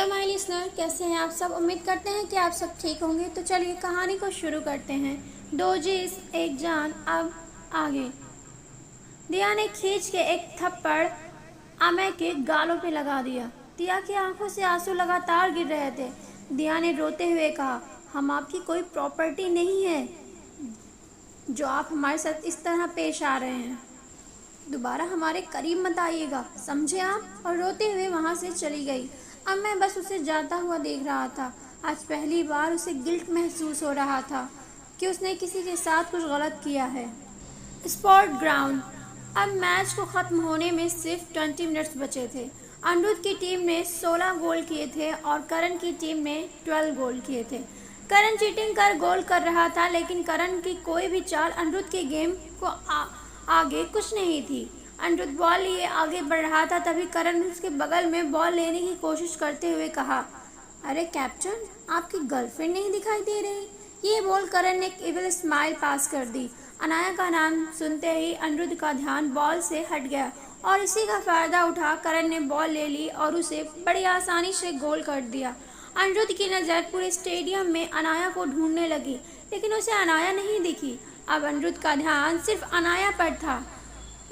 My listener, कैसे हैं आप सब। उम्मीद करते हैं कि आप सब ठीक होंगे। तो चलिए कहानी को शुरू करते हैं। दो जिस एक जान अब आगे। दिया ने खींच के एक थप्पड़ अमय के गालों पे लगा दिया। दिया की आंखों से आंसू लगातार गिर रहे थे। दिया ने रोते हुए कहा, हम आपकी कोई प्रॉपर्टी नहीं है जो आप हमारे साथ इस तरह पेश आ रहे हैं। दोबारा हमारे करीब मत आइएगा, समझे आप। और रोते हुए वहाँ से चली गई। अब मैं बस उसे जाता हुआ देख रहा था। आज पहली बार उसे गिल्ट महसूस हो रहा था कि उसने किसी के साथ कुछ गलत किया है। Sport ground. अब मैच को ख़त्म होने में सिर्फ 20 मिनट्स बचे थे। अनिरुद्ध की टीम ने 16 गोल किए थे और करण की टीम ने 12 गोल किए थे। करण चीटिंग कर गोल कर रहा था, लेकिन करण की कोई भी चाल अनिरुद्ध के गेम को आगे कुछ नहीं थी। अनिरुद्ध बॉल लिए आगे बढ़ रहा था, तभी करण उसके बगल में बॉल लेने की कोशिश करते हुए कहा, अरे कैप्टन, आपकी गर्लफ्रेंड नहीं दिखाई दे रही। ये बोल करण ने एक इविल स्माइल पास कर दी। अनाया का नाम सुनते ही अनिरुद्ध का ध्यान बॉल से हट गया और इसी का फायदा उठा करण ने बॉल ले ली और उसे बड़ी आसानी से गोल कर दिया। अनिरुद्ध की नज़र पूरे स्टेडियम में अनाया को ढूंढने लगी, लेकिन उसे अनाया नहीं दिखी। अब अनिरुद्ध का ध्यान सिर्फ अनाया पर था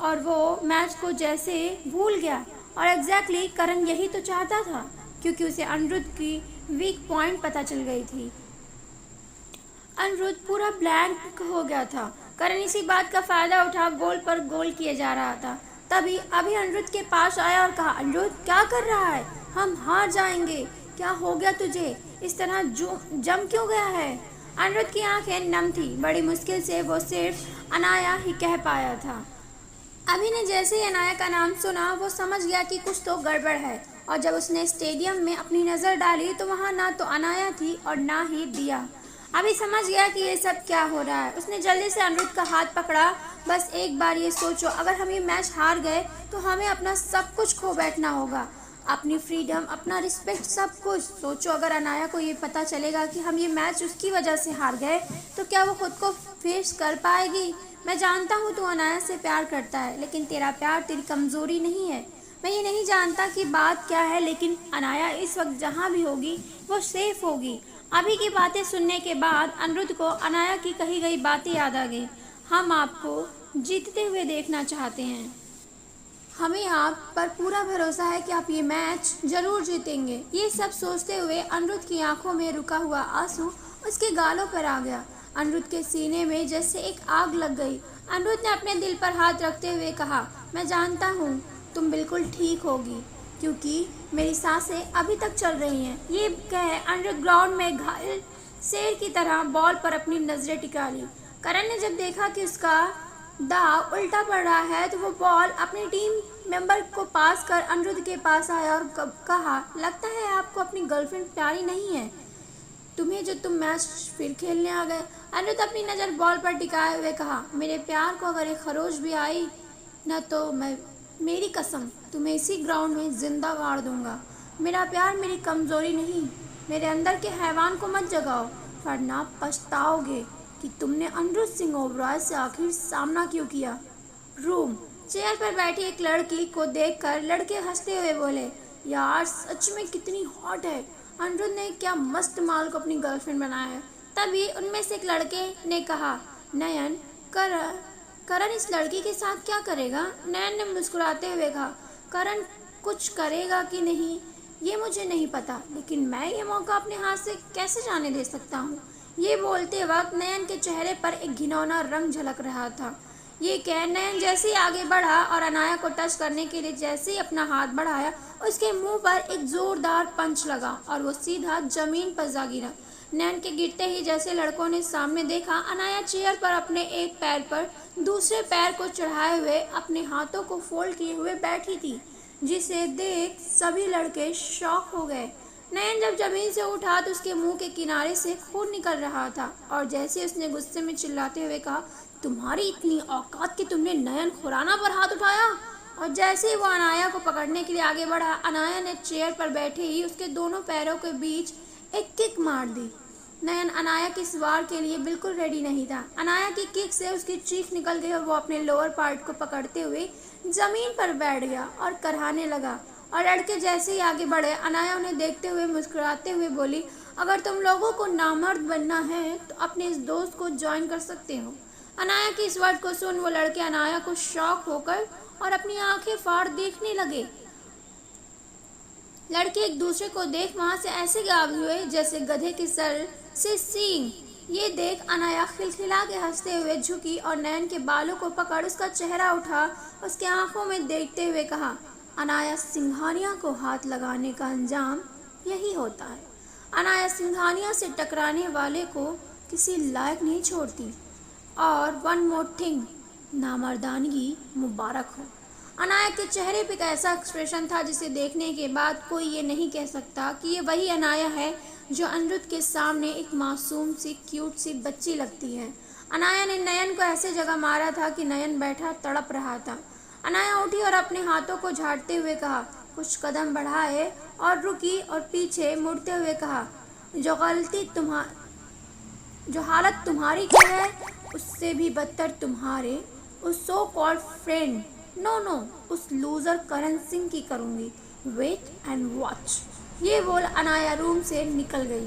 और वो मैच को जैसे भूल गया। और एग्जैक्टली करण यही तो चाहता था, क्योंकि उसे अनिरुद्ध की वीक पॉइंट पता चल गई थी। अनिरुद्ध पूरा ब्लैंक हो गया था। करण इसी बात का फायदा उठा गोल पर गोल किए जा रहा था। तभी अभी अनिरुद्ध के पास आया और कहा, अनिरुद्ध क्या कर रहा है, हम हार जाएंगे। क्या हो गया तुझे, इस तरह जम क्यों गया है। अनिरुद्ध की आंखें नम थी। बड़ी मुश्किल से वो सिर्फ अनाया ही कह पाया था। अभी ने जैसे ही अनाया का नाम सुना, वो समझ गया कि कुछ तो गड़बड़ है। और जब उसने स्टेडियम में अपनी नज़र डाली तो वहाँ ना तो अनाया थी और ना ही दिया। अभी समझ गया कि ये सब क्या हो रहा है। उसने जल्दी से अनिरुद्ध का हाथ पकड़ा। बस एक बार ये सोचो, अगर हम ये मैच हार गए तो हमें अपना सब कुछ खो बैठना होगा, अपनी फ्रीडम, अपना रिस्पेक्ट, सब कुछ। सोचो, अगर अनाया को ये पता चलेगा कि हम ये मैच उसकी वजह से हार गए तो क्या वो खुद को फेस कर पाएगी। मैं जानता हूँ तू अनाया से प्यार करता है, लेकिन तेरा प्यार तेरी कमज़ोरी नहीं है। मैं ये नहीं जानता कि बात क्या है, लेकिन अनाया इस वक्त जहाँ भी होगी वो सेफ होगी। अभी की बातें सुनने के बाद अनिरुद्ध को अनाया की कही गई बातें याद आ गई। हम आपको जीतते हुए देखना चाहते हैं। हमें आप पर पूरा भरोसा है कि आप ये मैच जरूर जीतेंगे। ये सब सोचते हुए अनिरुद्ध की आंखों में रुका हुआ आंसू उसके गालों पर आ गया। अनिरुद्ध के सीने में जैसे एक आग लग गई। अनिरुद्ध ने अपने दिल पर हाथ रखते हुए कहा, मैं जानता हूँ तुम बिल्कुल ठीक होगी, क्योंकि मेरी सांसें अभी तक चल रही हैं। ये कह अनिरुद्ध ग्राउंड में घायल शेर की तरह बॉल पर अपनी नजरें टिका ली। करण ने जब देखा कि उसका दाव उल्टा पड़ रहा है तो वो बॉल अपनी टीम मेंबर को पास कर अनिरुद्ध के पास आया और कहा, लगता है आपको अपनी गर्लफ्रेंड प्यारी नहीं है तुम्हें, जो तुम मैच फिर खेलने आ गए। अनिरुद्ध अपनी नज़र बॉल पर टिकाए हुए कहा, मेरे प्यार को अगर एक खरोच भी आई न तो मैं, मेरी कसम, तुम्हें इसी ग्राउंड में जिंदा गाड़ दूंगा। मेरा प्यार मेरी कमज़ोरी नहीं, मेरे अंदर के हैवान को मत जगाओ, वरना पछताओगे कि तुमने अनिरुद्ध सिंह ओबरॉय से आखिर सामना क्यों किया। रूम। चेयर पर बैठी एक लड़की को देखकर लड़के हंसते हुए बोले, यार सच में कितनी हॉट है। अनिरुद्ध ने क्या मस्त माल को अपनी गर्लफ्रेंड बनाया है। तभी उनमें से एक लड़के ने कहा, नयन, करण इस लड़की के साथ क्या करेगा। नयन ने मुस्कुराते हुए कहा, करण कुछ करेगा कि नहीं ये मुझे नहीं पता, लेकिन मैं ये मौका अपने हाथ से कैसे जाने दे सकता हूँ। ये बोलते वक्त नयन के चेहरे पर एक घिनौना रंग झलक रहा था। ये कह नयन जैसे ही आगे बढ़ा और अनाया को टच करने के लिए जैसे ही अपना हाथ बढ़ाया, उसके मुंह पर एक जोरदार पंच लगा और वो सीधा जमीन पर जा गिरा। नयन के गिरते ही जैसे लड़कों ने सामने देखा, अनाया चेयर पर अपने एक पैर पर दूसरे पैर को चढ़ाए हुए अपने हाथों को फोल्ड किए हुए बैठी थी, जिसे देख सभी लड़के शॉक हो गए। नयन जब जमीन से उठा तो उसके मुंह के किनारे से खून निकल रहा था और जैसे उसने गुस्से में चिल्लाते हुए कहा, तुम्हारी इतनी औकात कि तुमने नयन खुराना पर हाथ उठाया। और जैसे ही वो अनाया को पकड़ने के लिए आगे बढ़ा, अनाया ने चेयर पर बैठे ही उसके दोनों पैरों के बीच एक किक मार दी। नयन अनाया की इस वार के लिए बिल्कुल रेडी नहीं था। अनाया की किक से उसकी चीख निकल गई और वो अपने लोअर पार्ट को पकड़ते हुए जमीन पर बैठ गया और कराहने लगा। और लड़के जैसे ही आगे बढ़े, अनाया उन्हें देखते हुए मुस्कुराते हुए बोली, अगर तुम लोगों को नामर्द बनना है तो अपने इस दोस्त को ज्वाइन कर सकते हो। अनाया की इस वर्ड को सुन वो लड़के अनाया को शॉक होकर और अपनी आंखें फाड़ देखने लगे। लड़के एक दूसरे को देख वहां से ऐसे गायब हुए जैसे गधे के सर से सींग। ये देख अनाया खिलखिला के हंसते हुए झुकी और नयन के बालों को पकड़ उसका चेहरा उठा, उसके आंखों में देखते हुए कहा, अनाया सिंघानिया को हाथ लगाने का अंजाम यही होता है। अनाया सिंघानिया से टकराने वाले को किसी लायक नहीं छोड़ती। और वन मोर थिंग, नामर्दानगी मुबारक हो। अनाया के चेहरे पे एक ऐसा एक्सप्रेशन था जिसे देखने के बाद कोई ये नहीं कह सकता कि ये वही अनाया है जो अनिरुद्ध के सामने एक मासूम सी क्यूट सी बच्ची लगती है। अनाया ने नयन को ऐसे जगह मारा था कि नयन बैठा तड़प रहा था। अनाया उठी और अपने हाथों को झाड़ते हुए कहा, कुछ कदम बढ़ाए और रुकी और पीछे मुड़ते हुए कहा, जो हालत तुम्हारी की है उससे भी बदतर तुम्हारे उस सो कॉल्ड फ्रेंड नो उस लूजर करण सिंह की करूंगी। Wait and watch. ये बोल अनाया रूम से निकल गई।